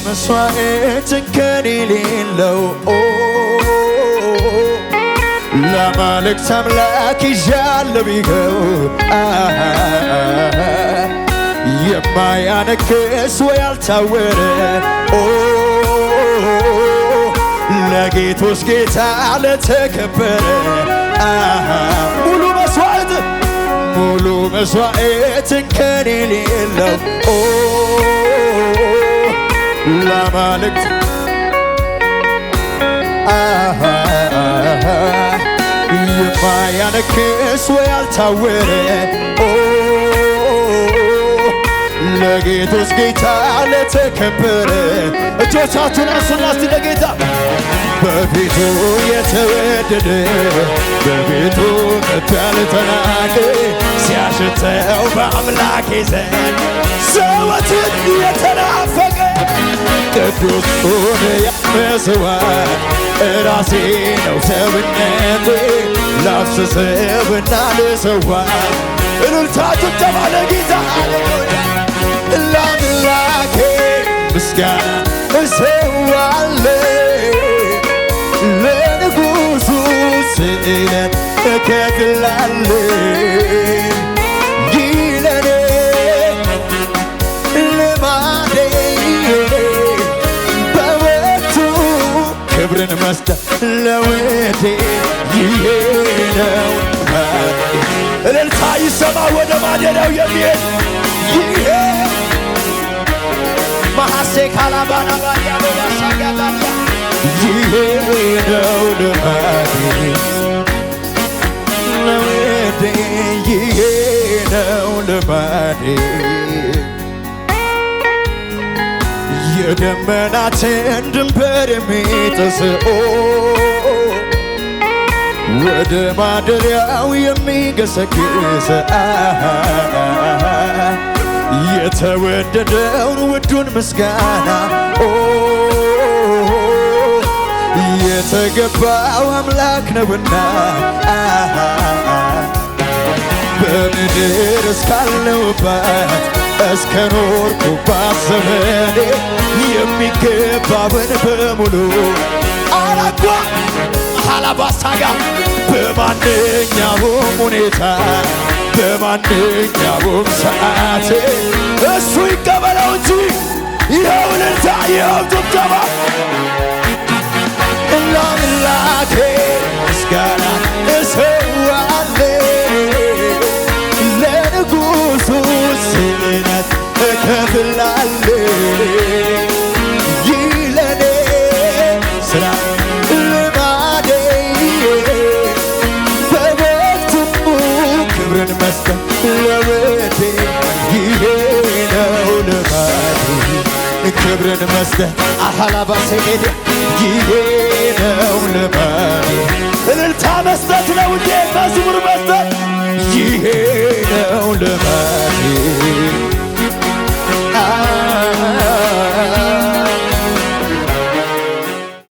መስዋዕት እንከን የሌለው ለአማልክት አምላክ ይዣለሁ ይኸው የማያነክስ ወይ ያልታወረ ለጌቶች ጌታ ለተከበረ ሙሉ መስዋዕት እንከን የሌለው ለአማልክት የማያነክስ ወይ ያልታወረ ለጌቶች ጌታ ለተከበረ እጆቻችሁን አንሱና እስቲ ለጌታ በፊቱ የተወደደ በፊቱ ከቶ ያልተናቀ ሲያሸተው በአምላኬ ዘንድ ዘወትር የተናፈቀ ቅዱስ ሆነ ያመስዋዕት ራሴ ነው ሰውነቴ ላፍስስብና ልሰዋ እልልታ ጭብጨባ ለጌታ ለአምላኬ ምስጋና እሰዋለሁ ለንጉሡ ስእለት እከፍላለሁ ይህ ለኔ ልማዴ በወቅቱ ክብርን መስጠት ለውዴ ይሄ ነው እልልታ ይሰማ ወደ ማደሪያው የሚሄድ ይሄ ማሐሴ ካላባና ባዲያ በባሳጋዳያ ይሄ ነው ልማዴ ለውዴ ይሄ ነው ልማዴ የደመናትን ድንበር የሚጥስ ወደ ማደሪያው የሚገሰግስ የተወደደውን ውዱን ምስጋና የተገባው አምላክ ነውና በምድር እስካለሁባት እስከ ኖርኩባት ዘመኔ የሚገባውን በሙሉ አላጓ ሐላባሳጋ በማንኛውም ሁኔታ በማንኛውም ሰዓት እሱ ይቀበለው እንጂ ይኸው እልልታ ይኸው ጭብጨባ ለአምላኬ ምስጋና እሰዋለሁ ለንጉሡ ስእለት እከፍላለሁ ይህ ለኔ ሥራ ልማዴ በወቅቱ ክብርን መስጠት ለውዴ ይሄ ነው ልማዴ ክብርን መስጠት አሐላባሴጌዴ ይሄ ነው ልማዴ እልልታ መስጠት ለውዴ መዝሙር መስጠት ይሄ ነው ልማዴ